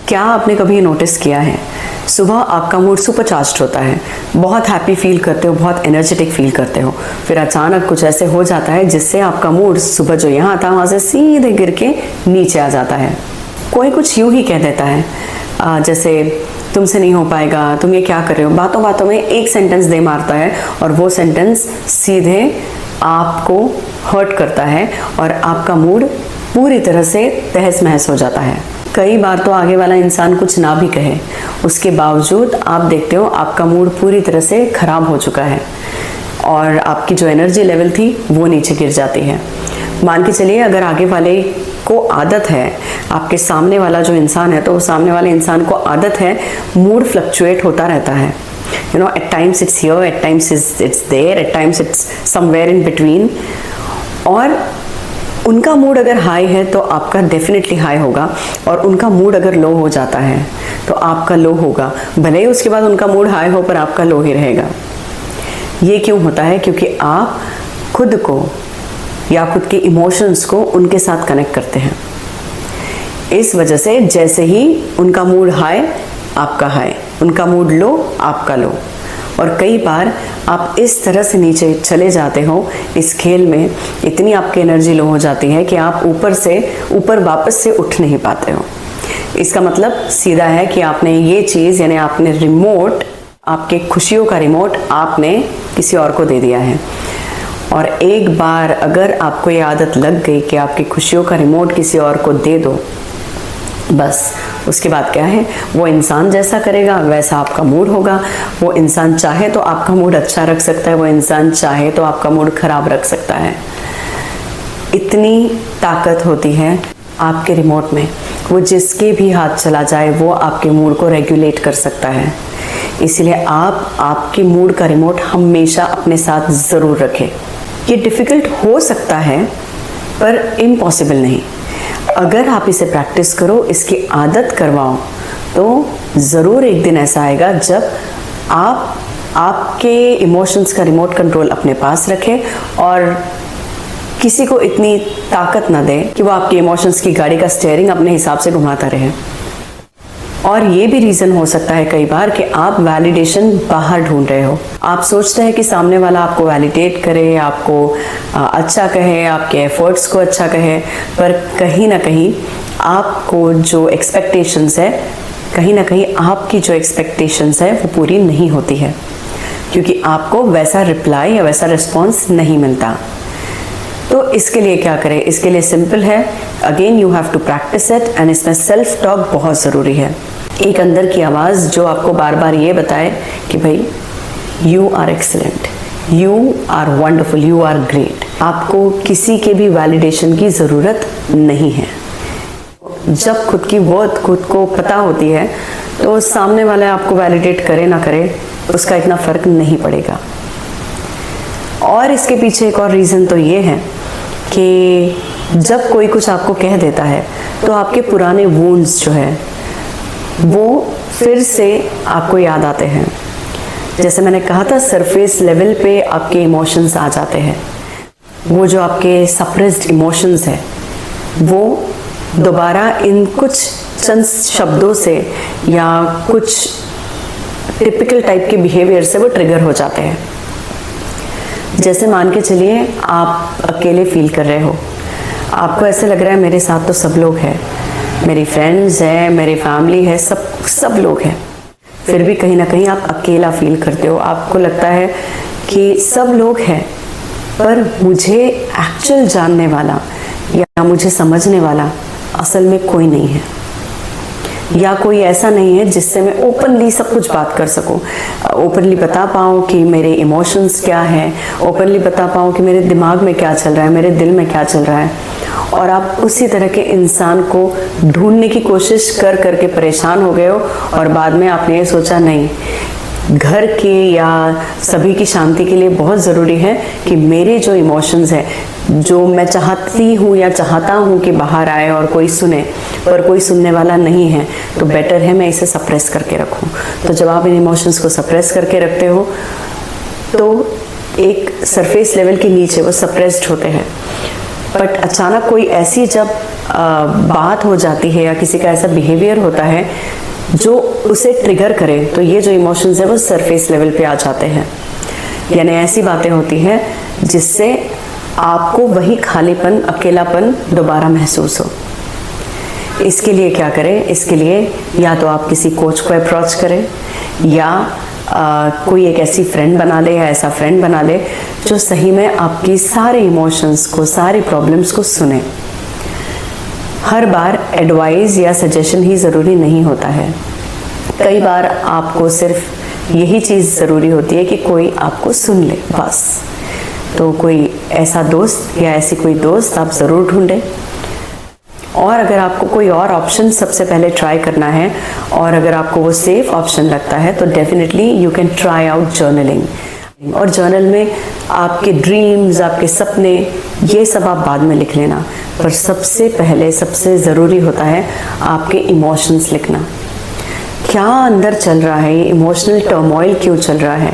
क्या आपने कभी नोटिस किया है, सुबह आपका मूड सुपर चार्ज्ड होता है, बहुत हैप्पी फील करते हो, बहुत एनर्जेटिक फील करते हो, फिर अचानक कुछ ऐसे हो जाता है जिससे आपका मूड सुबह जो यहाँ था वहाँ से सीधे गिर के नीचे आ जाता है। कोई कुछ यूं ही कह देता है जैसे तुमसे नहीं हो पाएगा, तुम ये क्या कर रहे हो, बातों बातों में एक सेंटेंस दे मारता है और वो सेंटेंस सीधे आपको हर्ट करता है और आपका मूड पूरी तरह से तहस महस हो जाता है। कई बार तो आगे वाला इंसान कुछ ना भी कहे, उसके बावजूद आप देखते हो आपका मूड पूरी तरह से खराब हो चुका है और आपकी जो एनर्जी लेवल थी वो नीचे गिर जाती है। मान के चलिए अगर आगे वाले को आदत है, आपके सामने वाला जो इंसान है, तो सामने वाले इंसान को आदत है मूड फ्लक्चुएट होता रहता है। You know, at times it's here, at times it's there, at times it's somewhere in between. और उनका मूड अगर हाई है तो आपका डेफिनेटली हाई होगा और उनका मूड अगर लो हो जाता है तो आपका लो होगा। भले ही उसके बाद उनका मूड हाई हो पर आपका लो ही रहेगा। ये क्यों होता है? क्योंकि आप खुद को या खुद के इमोशंस को उनके साथ कनेक्ट करते हैं। इस वजह से जैसे ही उनका मूड हाई, आपका हाई, उनका मूड लो, आपका लो। और कई बार आप इस तरह से नीचे चले जाते हो इस खेल में, इतनी आपकी एनर्जी लो हो जाती है कि आप ऊपर वापस से उठ नहीं पाते हो। इसका मतलब सीधा है कि आपने ये चीज़, यानी आपने रिमोट, आपके खुशियों का रिमोट आपने किसी और को दे दिया है। और एक बार अगर आपको ये आदत लग गई कि आपकी खुशियों का रिमोट किसी और को दे दो, बस उसके बाद क्या है, वो इंसान जैसा करेगा वैसा आपका मूड होगा। वो इंसान चाहे तो आपका मूड अच्छा रख सकता है, वो इंसान चाहे तो आपका मूड खराब रख सकता है। इतनी ताकत होती है आपके रिमोट में, वो जिसके भी हाथ चला जाए वो आपके मूड को रेगुलेट कर सकता है। इसलिए आप आपके मूड का रिमोट हमेशा अपने साथ ज़रूर रखें। ये डिफ़िकल्ट हो सकता है पर इम्पॉसिबल नहीं। अगर आप इसे प्रैक्टिस करो, इसकी आदत करवाओ, तो ज़रूर एक दिन ऐसा आएगा जब आप आपके इमोशंस का रिमोट कंट्रोल अपने पास रखें और किसी को इतनी ताकत ना दें कि वो आपके इमोशंस की गाड़ी का स्टीयरिंग अपने हिसाब से घुमाता रहे। और ये भी रीज़न हो सकता है कई बार कि आप वैलिडेशन बाहर ढूंढ रहे हो। आप सोचते हैं कि सामने वाला आपको वैलिडेट करे, आपको अच्छा कहे, आपके एफर्ट्स को अच्छा कहे, पर कहीं ना कहीं आपको जो एक्सपेक्टेशंस है, कहीं ना कहीं आपकी जो एक्सपेक्टेशंस है वो पूरी नहीं होती है, क्योंकि आपको वैसा रिप्लाई या वैसा रिस्पॉन्स नहीं मिलता। तो इसके लिए क्या करें? इसके लिए सिंपल है, again you have to practise it, and इसमें सेल्फ टॉक बहुत ज़रूरी है। एक अंदर की आवाज़ जो आपको बार बार ये बताए कि भाई you are excellent, you are wonderful, you are great. आपको किसी के भी वैलिडेशन की ज़रूरत नहीं है। जब खुद की वर्थ खुद को पता होती है तो सामने वाला आपको वैलिडेट करे ना करे उसका इतना फ़र्क नहीं पड़ेगा। और इसके पीछे एक और रीज़न तो ये है कि जब कोई कुछ आपको कह देता है तो आपके पुराने वुंड्स जो है वो फिर से आपको याद आते हैं। जैसे मैंने कहा था, सरफेस लेवल पे आपके इमोशंस आ जाते हैं। वो जो आपके सप्रेस्ड इमोशंस है वो दोबारा इन कुछ चंद शब्दों से या कुछ टिपिकल टाइप के बिहेवियर से वो ट्रिगर हो जाते हैं। जैसे मान के चलिए आप अकेले फील कर रहे हो, आपको ऐसे लग रहा है मेरे साथ तो सब लोग हैं, मेरी फ्रेंड्स हैं, मेरी फैमिली है, सब लोग हैं, फिर भी कहीं ना कहीं आप अकेला फील करते हो। आपको लगता है कि सब लोग हैं पर मुझे एक्चुअल जानने वाला या मुझे समझने वाला असल में कोई नहीं है, या कोई ऐसा नहीं है जिससे मैं ओपनली सब कुछ बात कर सकूं, ओपनली बता पाऊँ कि मेरे इमोशंस क्या हैं, ओपनली बता पाऊँ कि मेरे दिमाग में क्या चल रहा है, मेरे दिल में क्या चल रहा है। और आप उसी तरह के इंसान को ढूंढने की कोशिश कर करके परेशान हो गए हो और बाद में आपने ये सोचा नहीं, घर के या सभी की शांति के लिए बहुत ज़रूरी है कि मेरे जो इमोशंस हैं, जो मैं चाहती हूँ या चाहता हूँ कि बाहर आए और कोई सुने, पर कोई सुनने वाला नहीं है, तो बेटर है मैं इसे सप्रेस करके रखूँ। तो जब आप इन इमोशंस को सप्रेस करके रखते हो तो एक सरफेस लेवल के नीचे वो सप्रेस्ड होते हैं, बट अचानक कोई ऐसी जब बात हो जाती है या किसी का ऐसा बिहेवियर होता है जो उसे ट्रिगर करे, तो ये जो इमोशंस है वो सरफेस लेवल पे आ जाते हैं। यानी ऐसी बातें होती हैं जिससे आपको वही खालीपन, अकेलापन दोबारा महसूस हो। इसके लिए क्या करें? इसके लिए या तो आप किसी कोच को अप्रोच करें या कोई एक ऐसी फ्रेंड बना ले या ऐसा फ्रेंड बना ले जो सही में आपकी सारे इमोशंस को, सारी प्रॉब्लम्स को सुने। हर बार एडवाइस या सजेशन ही ज़रूरी नहीं होता है। कई बार आपको सिर्फ यही चीज़ ज़रूरी होती है कि कोई आपको सुन ले, बस। तो कोई ऐसा दोस्त या ऐसी कोई दोस्त आप ज़रूर ढूंढें। और अगर आपको कोई और ऑप्शन सबसे पहले ट्राई करना है और अगर आपको वो सेफ ऑप्शन लगता है तो definitely you can try out journaling. और जर्नल में आपके ड्रीम्स, आपके सपने, ये सब आप बाद में लिख लेना, पर सबसे पहले सबसे ज़रूरी होता है आपके इमोशंस लिखना। क्या अंदर चल रहा है, ये इमोशनल टर्मोइल क्यों चल रहा है,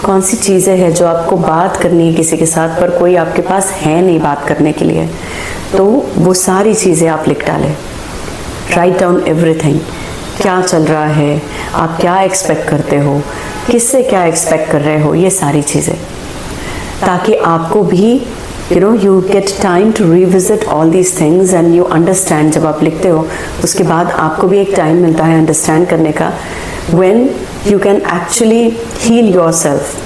कौन सी चीज़ें हैं जो आपको बात करनी है किसी के साथ पर कोई आपके पास है नहीं बात करने के लिए, तो वो सारी चीज़ें आप लिख डालें। Write down everything. क्या चल रहा है, आप क्या एक्सपेक्ट करते हो, किससे क्या एक्सपेक्ट कर रहे हो, ये सारी चीज़ें, ताकि आपको भी you get time to revisit all these things and you understand। जब आप लिखते हो उसके बाद आपको भी एक टाइम मिलता है अंडरस्टैंड करने का, when you can actually heal yourself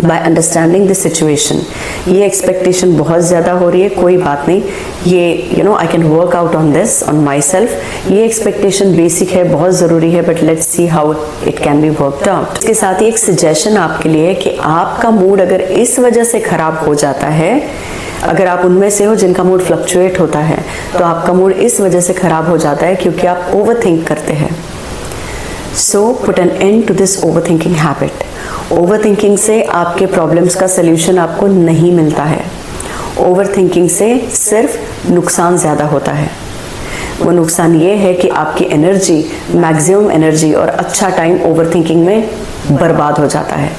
by understanding the situation। ये एक्सपेक्टेशन बहुत ज़्यादा हो रही है, कोई बात नहीं, ये I can work out on this on myself। ये एक्सपेक्टेशन बेसिक है, बहुत ज़रूरी है, but let's see how it can be worked out. इसके साथ ही एक सजेशन आपके लिए है कि आपका मूड अगर इस वजह से ख़राब हो जाता है, अगर आप उनमें से हो जिनका मूड फ्लक्चुएट होता है, तो आपका मूड इस वजह से ख़राब हो जाता है क्योंकि आप ओवर थिंक करते हैं। So put an end to this overthinking habit. Overthinking से आपके प्रॉब्लम्स का सल्यूशन आपको नहीं मिलता है। ओवर थिंकिंग से सिर्फ नुकसान ज़्यादा होता है। वो नुकसान ये है कि आपकी एनर्जी, मैक्सिमम एनर्जी और अच्छा टाइम ओवर थिंकिंग में बर्बाद हो जाता है,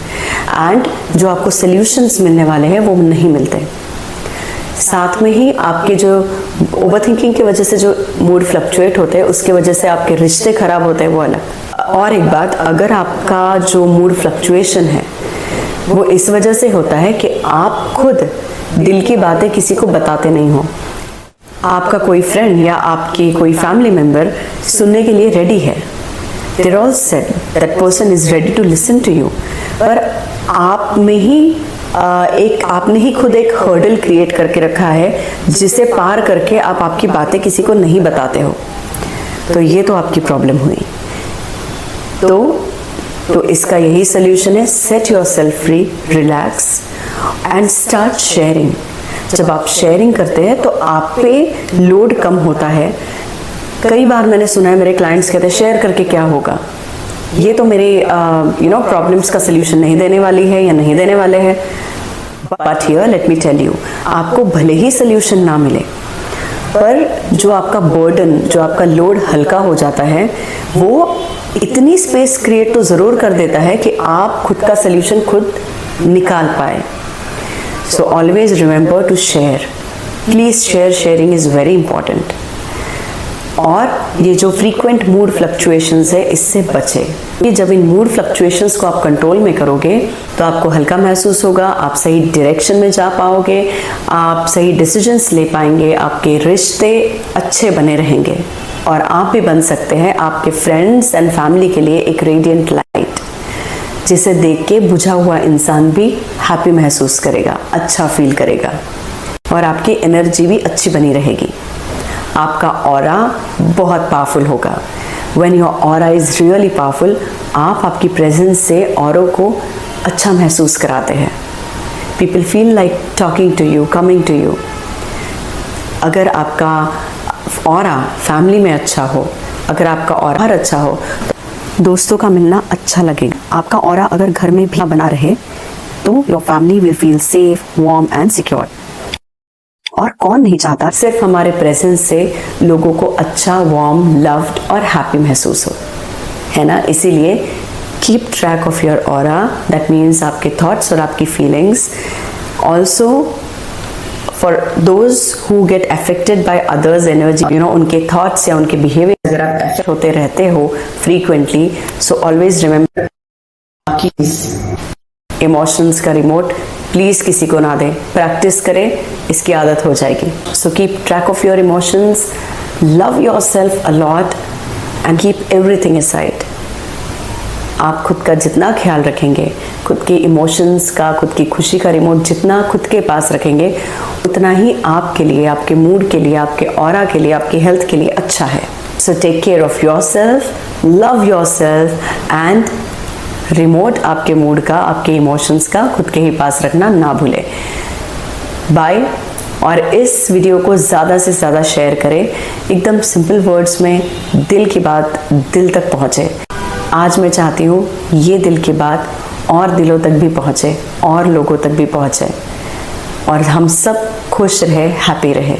एंड जो आपको सल्यूशंस मिलने वाले हैं वो नहीं मिलते। साथ में ही आपके जो ओवर थिंकिंग की वजह से जो मूड फ्लक्चुएट होते हैं, उसके वजह से आपके रिश्ते खराब होते हैं, वो अलग। और एक बात, अगर आपका जो मूड फ्लक्चुएशन है वो इस वजह से होता है कि आप खुद दिल की बातें किसी को बताते नहीं हो, आपका कोई फ्रेंड या आपकी कोई फैमिली मेम्बर सुनने के लिए रेडी है, they're all said that person is ready to listen to you, पर आप में ही आपने ही खुद एक हर्डल क्रिएट करके रखा है जिसे पार करके आप आपकी बातें किसी को नहीं बताते हो, तो ये तो आपकी प्रॉब्लम हुई। तो इसका यही सोल्यूशन है, set your self free, relax and start sharing. जब आप शेयरिंग करते हैं तो आप पे लोड कम होता है। कई बार मैंने सुना है मेरे क्लाइंट्स कहते हैं शेयर करके क्या होगा, ये तो मेरे प्रॉब्लम्स का सोल्यूशन नहीं देने वाली है या नहीं देने वाले हैं। But here let me tell you, आपको भले ही सोल्यूशन ना मिले, पर जो आपका बर्डन, जो आपका लोड हल्का हो जाता है, वो इतनी स्पेस क्रिएट तो ज़रूर कर देता है कि आप खुद का सोल्यूशन खुद निकाल पाए। So always remember to share, please share, sharing is very important. और ये जो फ्रीक्वेंट मूड फ्लक्चुएशंस है, इससे बचे। ये जब इन मूड फ्लक्चुएशंस को आप कंट्रोल में करोगे तो आपको हल्का महसूस होगा, आप सही डायरेक्शन में जा पाओगे, आप सही डिसीजंस ले पाएंगे, आपके रिश्ते अच्छे बने रहेंगे और आप भी बन सकते हैं आपके फ्रेंड्स एंड फैमिली के लिए एक रेडिएंट लाइट, जिसे देख के बुझा हुआ इंसान भी हैप्पी महसूस करेगा, अच्छा फील करेगा और आपकी एनर्जी भी अच्छी बनी रहेगी। आपका ऑरा बहुत पावरफुल होगा। When your aura is really powerful, आप आपकी प्रेजेंस से औरों को अच्छा महसूस कराते हैं। People feel like talking to you, coming to you। अगर आपका ऑरा फैमिली में अच्छा हो, अगर आपका ऑरा अच्छा हो, तो दोस्तों का मिलना अच्छा लगेगा। आपका ऑरा अगर घर में भी बना रहे तो your family will feel safe, warm and secure। और कौन नहीं चाहता सिर्फ हमारे प्रेजेंस से लोगों को अच्छा, वार्म, लव्ड और हैप्पी महसूस हो, है ना। इसीलिए keep track of your aura, that means आपके थॉट्स और आपकी feelings. Also for those who get affected by others energy, you know, उनके थॉट्स या उनके बिहेवियर अगर आप अफेक्ट होते रहते हो फ्रीक्वेंटली, सो ऑलवेज रिमेंबर इमोशंस का रिमोट प्लीज किसी को ना दें। प्रैक्टिस करें, इसकी आदत हो जाएगी। So keep track of your emotions, love yourself a lot and keep everything aside. आप खुद का जितना ख्याल रखेंगे, खुद के इमोशंस का, खुद की खुशी का रिमोट जितना खुद के पास रखेंगे, उतना ही आपके लिए, आपके मूड के लिए, आपके ऑरा के लिए, आपकी हेल्थ के लिए अच्छा है। So take care of yourself, love yourself and remote आपके मूड का, आपके इमोशंस का खुद के ही पास रखना ना भूलें। बाय। और इस वीडियो को ज़्यादा से ज़्यादा शेयर करें, एकदम सिंपल वर्ड्स में दिल की बात दिल तक पहुँचे। आज मैं चाहती हूँ ये दिल की बात और दिलों तक भी पहुँचे और लोगों तक भी पहुँचे और हम सब खुश रहे, हैप्पी रहे।